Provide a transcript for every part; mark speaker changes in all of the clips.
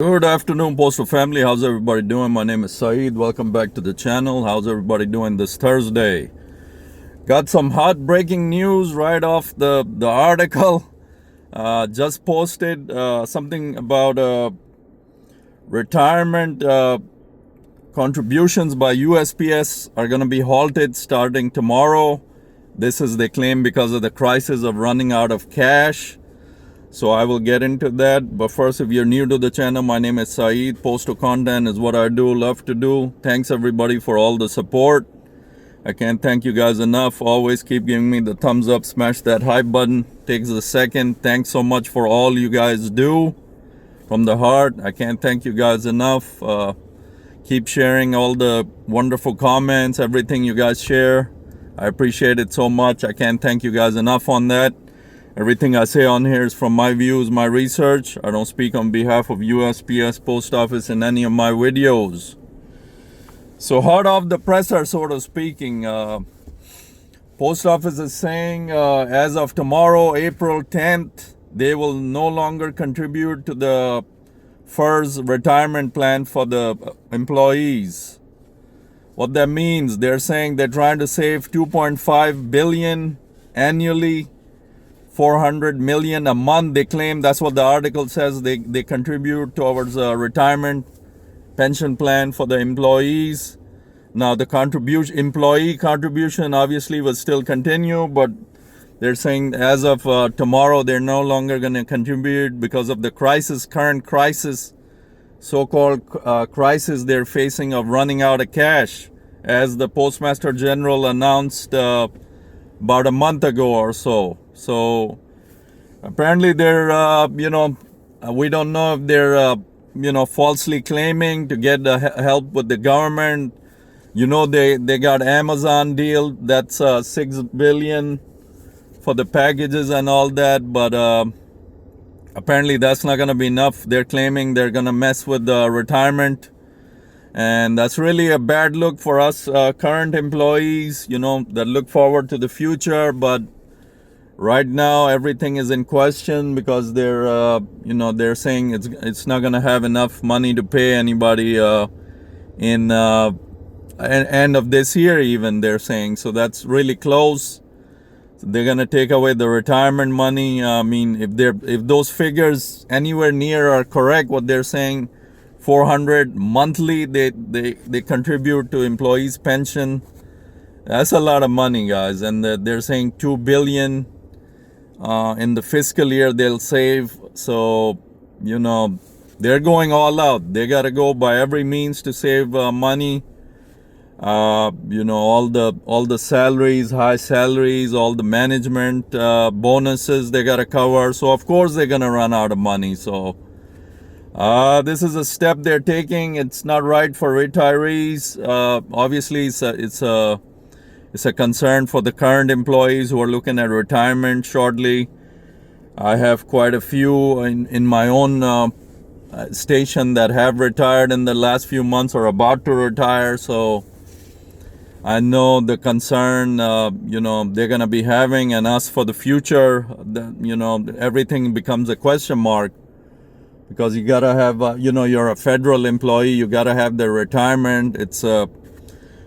Speaker 1: Good afternoon, Postal Family. How's everybody doing? My name is Syed. Welcome back to the channel. How's everybody doing this Thursday? Got some heartbreaking news right off the article. Just posted something about retirement contributions by USPS are going to be halted starting tomorrow. This is, they claim, because of the crisis of running out of cash. So I will get into that. But first, if you're new to the channel, my name is Syed. Postal content is what I do, love to do. Thanks everybody for all the support. I can't thank you guys enough. Always keep giving me the thumbs up. Smash that hype button. Takes a second. Thanks so much for all you guys do. From the heart, I can't thank you guys enough. Keep sharing all the wonderful comments, everything you guys share. I appreciate it so much. I can't thank you guys enough on that. Everything I say on here is from my views, my research. I don't speak on behalf of USPS Post Office in any of my videos. So hot off the presser, sort of speaking, Post Office is saying as of tomorrow, April 10th, they will no longer contribute to the FERS retirement plan for the employees. What that means, they're saying they're trying to save 2.5 billion annually. 400 million a month, they claim. That's what the article says. They contribute towards a retirement pension plan for the employees. Now the employee contribution obviously will still continue, but they're saying as of tomorrow they're no longer going to contribute because of the current crisis, so-called crisis they're facing of running out of cash, as the Postmaster General announced about a month ago or so. So apparently they're, we don't know if they're, falsely claiming to get help with the government. They got Amazon deal. That's $6 billion for the packages and all that. But apparently that's not going to be enough. They're claiming they're going to mess with the retirement. And that's really a bad look for us current employees, that look forward to the future. But right now everything is in question because they're saying it's not going to have enough money to pay anybody in end of this year even, they're saying. So that's really close. So they're going to take away the retirement money. I mean, if those figures anywhere near are correct, what they're saying, 400 monthly they contribute to employees' pension. That's a lot of money, guys. And they're saying 2 billion in the fiscal year they'll save. So they're going all out. They got to go by every means to save money. All the salaries, high salaries, all the management bonuses they got to cover. So of course they're gonna run out of money. So this is a step they're taking. It's not right for retirees. Obviously, it's a concern for the current employees who are looking at retirement shortly. I have quite a few in my own station that have retired in the last few months or about to retire. So I know the concern, they're going to be having, and us for the future. Everything becomes a question mark. Because you gotta have, you're a federal employee, you gotta have the retirement. It's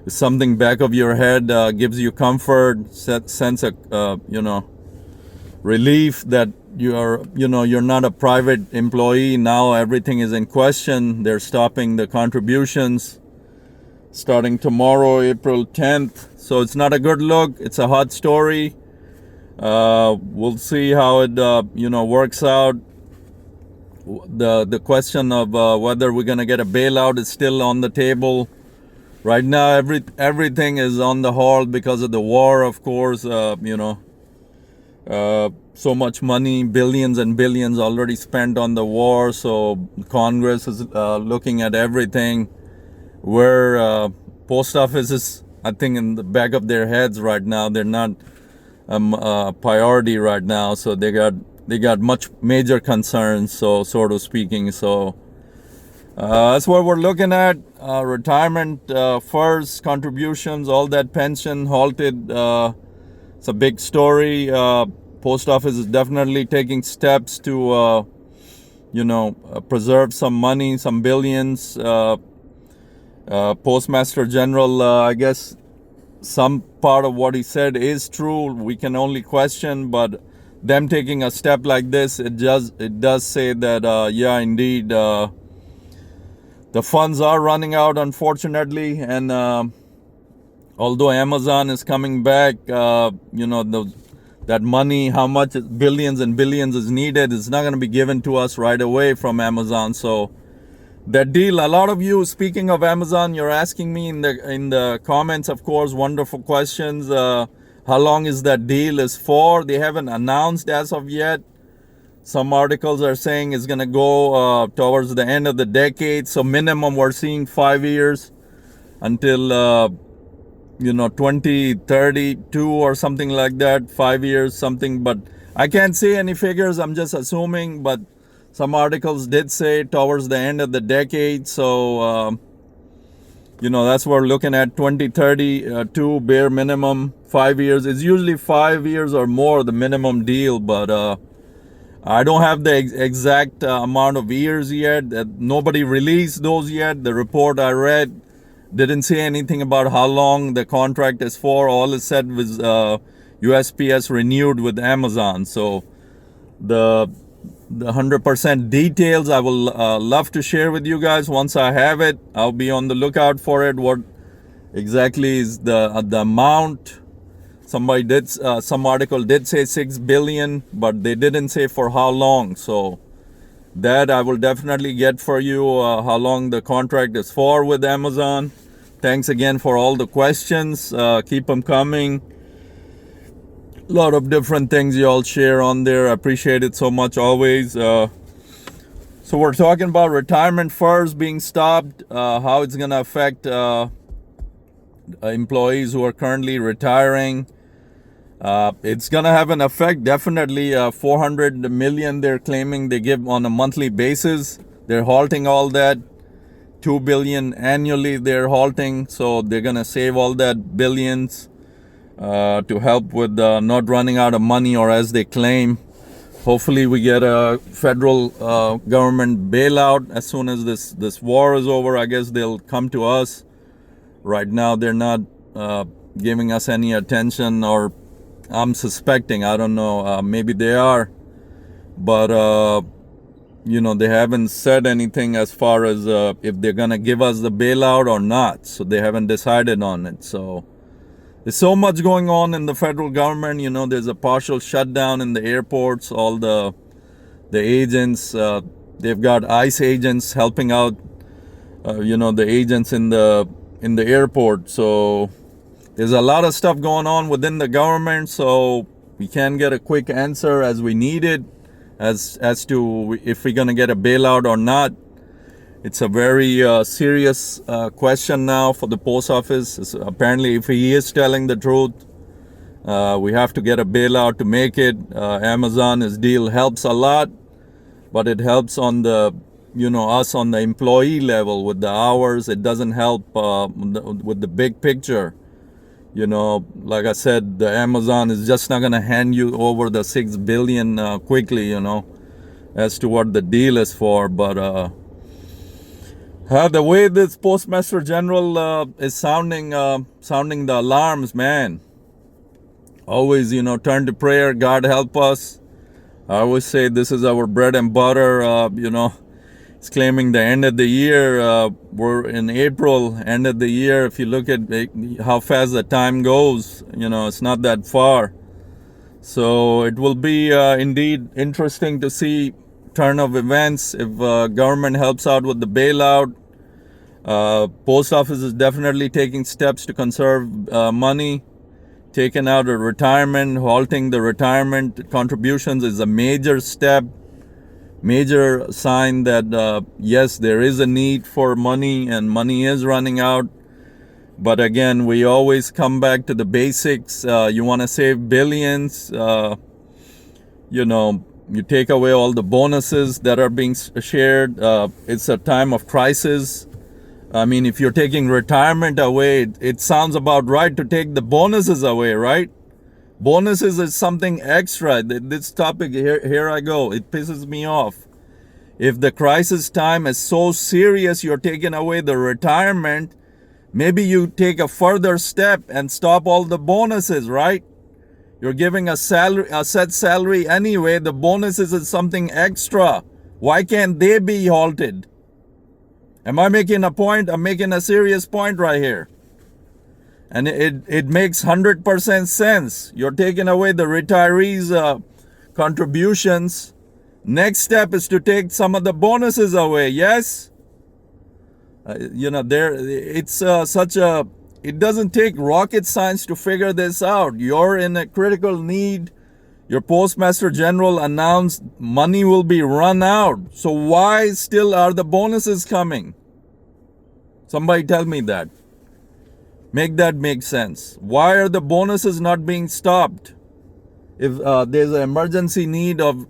Speaker 1: something back of your head, gives you comfort, sense of, relief that you're not a private employee. Now everything is in question. They're stopping the contributions starting tomorrow, April 10th. So it's not a good look. It's a hot story. We'll see how it, works out. The question of whether we're going to get a bailout is still on the table. Right now, everything is on the hold because of the war, of course. So much money, billions and billions already spent on the war. So Congress is looking at everything. Where post office is, I think, in the back of their heads right now. They're not a priority right now. So they got much major concerns, so sort of speaking. So that's what we're looking at. Retirement, FERS contributions, all that pension halted. It's a big story. Post office is definitely taking steps to preserve some money, some billions. Postmaster General, I guess some part of what he said is true. We can only question, but them taking a step like this, it does say that yeah, indeed, the funds are running out, unfortunately. And although Amazon is coming back, that money, how much billions and billions is needed, is not going to be given to us right away from Amazon. So that deal, a lot of you, speaking of Amazon, you're asking me in the comments, of course, wonderful questions. How long is that deal is for? They haven't announced as of yet. Some articles are saying it's going to go towards the end of the decade. So minimum, we're seeing 5 years until 2032 or something like that. 5 years, something. But I can't say any figures. I'm just assuming. But some articles did say towards the end of the decade. So, that's what we're looking at, 2032, bare minimum, 5 years. It's usually 5 years or more, the minimum deal. But I don't have the exact amount of years yet. Nobody released those yet. The report I read didn't say anything about how long the contract is for. All it said was USPS renewed with Amazon. So the 100% details I will love to share with you guys once I have it. I'll be on the lookout for it. What exactly is the amount? Some article did say 6 billion, but they didn't say for how long. So that I will definitely get for you, how long the contract is for with Amazon. Thanks again for all the questions. Keep them coming. A lot of different things you all share on there. I appreciate it so much always. So we're talking about retirement first being stopped, how it's going to affect employees who are currently retiring. It's going to have an effect, definitely. 400 million they're claiming they give on a monthly basis. They're halting all that. 2 billion annually they're halting. So they're going to save all that billions to help with not running out of money, or as they claim. Hopefully we get a federal government bailout as soon as this war is over. I guess they'll come to us. Right now they're not giving us any attention, or I'm suspecting, I don't know, maybe they are, but they haven't said anything as far as if they're gonna give us the bailout or not. So they haven't decided on it. So there's so much going on in the federal government. There's a partial shutdown in the airports. All the agents, they've got ICE agents helping out the agents in the airport. So there's a lot of stuff going on within the government, so we can't get a quick answer as we need it as to if we're going to get a bailout or not. It's a very serious question now for the post office. Apparently, if he is telling the truth, we have to get a bailout to make it. Amazon's deal helps a lot, but it helps on the us on the employee level with the hours. It doesn't help with the big picture. Like I said, the Amazon is just not going to hand you over the 6 billion quickly, as to what the deal is for. But the way this Postmaster General is sounding the alarms, man. Always, turn to prayer. God help us. I always say this is our bread and butter. It's claiming the end of the year. We're in April, end of the year. If you look at how fast the time goes, it's not that far. So it will be indeed interesting to see turn of events if government helps out with the bailout. Post office is definitely taking steps to conserve money. Taking out a retirement, halting the retirement contributions is a major step. Major sign that yes, there is a need for money and money is running out. But again, we always come back to the basics. You want to save billions, you take away all the bonuses that are being shared. It's a time of crisis. I mean, if you're taking retirement away, it sounds about right to take the bonuses away, right? Bonuses is something extra. This topic, here I go. It pisses me off. If the crisis time is so serious, you're taking away the retirement, maybe you take a further step and stop all the bonuses, right? You're giving a set salary anyway. The bonuses is something extra. Why can't they be halted? Am I making a point? I'm making a serious point right here. And it makes 100% sense. You're taking away the retirees' contributions. Next step is to take some of the bonuses away. Yes? It doesn't take rocket science to figure this out. You're in a critical need. Your Postmaster General announced money will be run out. So why still are the bonuses coming? Somebody tell me that. Make that make sense. Why are the bonuses not being stopped? If there's an emergency need of,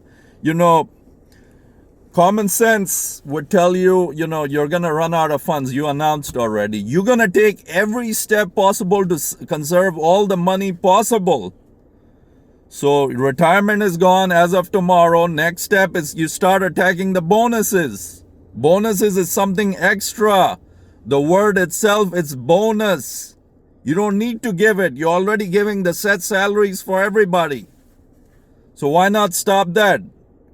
Speaker 1: common sense would tell you, you're going to run out of funds. You announced already. You're going to take every step possible to conserve all the money possible. So retirement is gone as of tomorrow. Next step is you start attacking the bonuses. Bonuses is something extra. The word itself, it's bonus. You don't need to give it. You're already giving the set salaries for everybody. So why not stop that?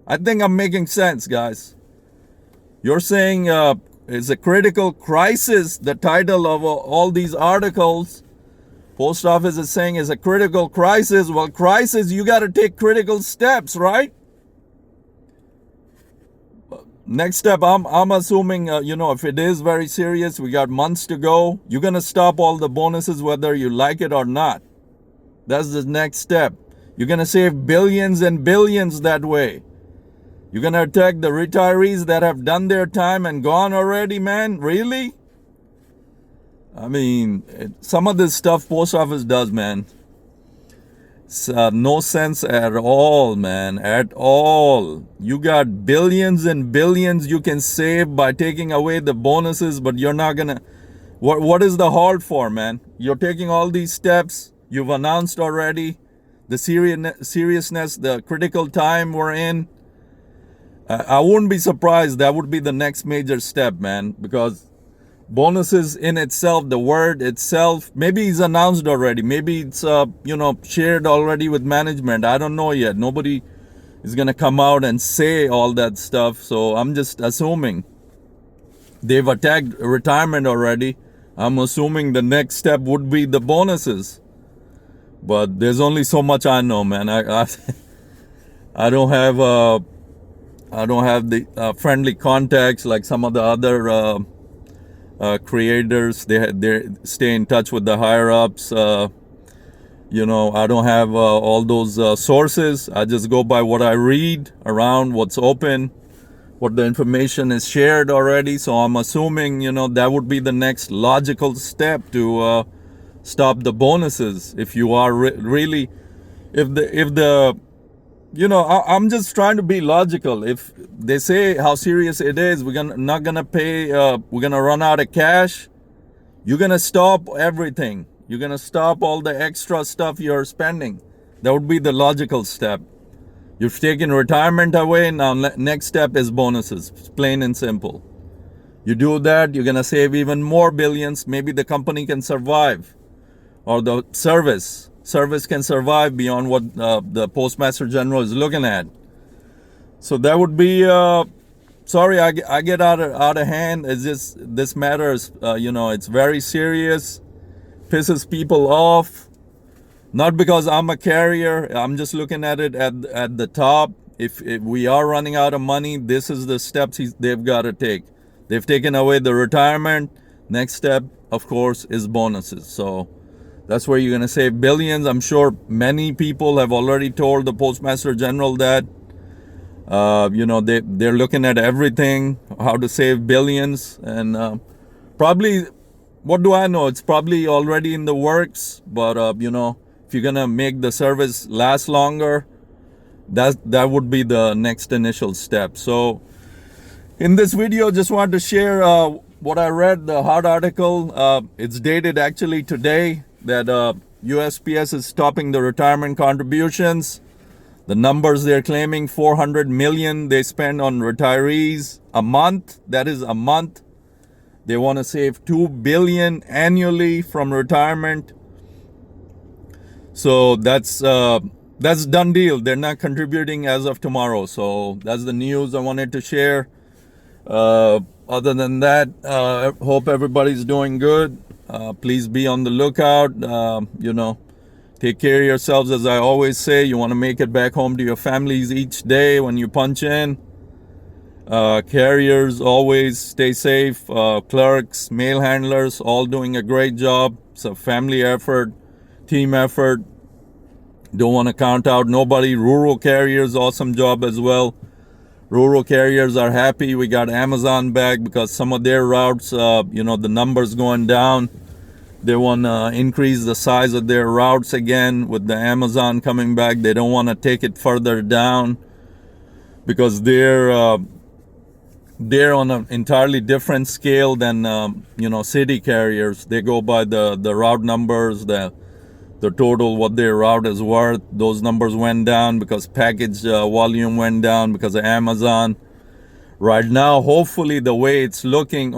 Speaker 1: I think I'm making sense, guys. You're saying it's a critical crisis. The title of all these articles, Post Office is saying is a critical crisis. Well, crisis, you got to take critical steps, right? Next step, I'm assuming, if it is very serious, we got months to go. You're going to stop all the bonuses whether you like it or not. That's the next step. You're going to save billions and billions that way. You're going to attack the retirees that have done their time and gone already, man? Really? I mean, some of this stuff Post Office does, man. It's no sense at all, man. At all. You got billions and billions you can save by taking away the bonuses, but you're not going to... What is the halt for, man? You're taking all these steps. You've announced already the seriousness, the critical time we're in. I wouldn't be surprised. That would be the next major step, man, because bonuses in itself, the word itself, maybe it's announced already. Maybe it's, shared already with management. I don't know yet. Nobody is going to come out and say all that stuff. So I'm just assuming they've attacked retirement already. I'm assuming the next step would be the bonuses. But there's only so much I know, man. I don't have the friendly contacts like some of the other creators. They stay in touch with the higher ups. I don't have all those sources. I just go by what I read around, what's open, what the information is shared already. So I'm assuming that would be the next logical step to stop the bonuses. If you are really, I'm just trying to be logical. If they say how serious it is, we're not gonna pay. We're gonna run out of cash. You're gonna stop everything. You're gonna stop all the extra stuff you're spending. That would be the logical step. You've taken retirement away. Now next step is bonuses. It's plain and simple. You do that, you're gonna save even more billions. Maybe the company can survive, or the service can survive beyond what the Postmaster General is looking at. So that would be, sorry, I get out of hand. It's just, this matters, it's very serious, pisses people off. Not because I'm a carrier, I'm just looking at it at the top. If we are running out of money, this is the steps they've got to take. They've taken away the retirement. Next step, of course, is bonuses. So that's where you're going to save billions. I'm sure many people have already told the Postmaster General that. They're looking at everything, how to save billions. And probably, what do I know? It's probably already in the works. But, if you're going to make the service last longer, that would be the next initial step. So in this video, just wanted to share what I read, the hot article. It's dated actually today, that USPS is stopping the retirement contributions. The numbers they're claiming, 400 million they spend on retirees a month. That is a month. They want to save 2 billion annually from retirement. So that's done deal. They're not contributing as of tomorrow. So that's the news I wanted to share. Other than that, hope everybody's doing good. Please be on the lookout. Take care of yourselves. As I always say, you want to make it back home to your families each day when you punch in. Carriers, always stay safe. Clerks, mail handlers, all doing a great job. It's a family effort, team effort. Don't want to count out nobody. Rural carriers, awesome job as well. Rural carriers are happy. We got Amazon back because some of their routes, the numbers going down. They want to increase the size of their routes again with the Amazon coming back. They don't want to take it further down because they're on an entirely different scale than city carriers. They go by the route numbers, the total what their route is worth. Those numbers went down because package volume went down because of Amazon. Right now, hopefully the way it's looking,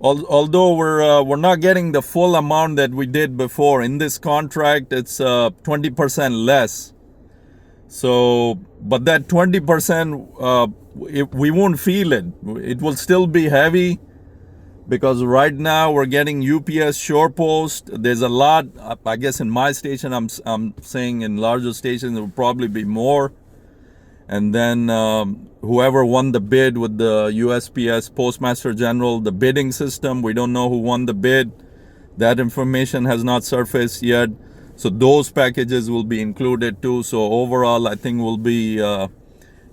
Speaker 1: although we're not getting the full amount that we did before in this contract, it's 20% less. So, but that 20%, we won't feel it. It will still be heavy because right now we're getting UPS shore post. There's a lot. I guess in my station, I'm saying in larger stations there will probably be more. And then whoever won the bid with the USPS Postmaster General, the bidding system, we don't know who won the bid. That information has not surfaced yet. So those packages will be included too. So overall, I think will be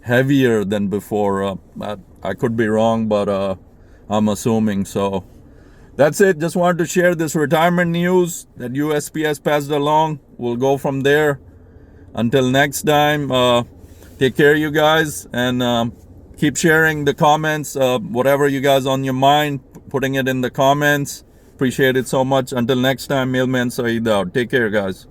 Speaker 1: heavier than before. I could be wrong, but I'm assuming so. That's it. Just wanted to share this retirement news that USPS passed along. We'll go from there. Until next time, take care, you guys, and keep sharing the comments. Whatever you guys on your mind, putting it in the comments. Appreciate it so much. Until next time, Mailman Syed out. Take care, guys.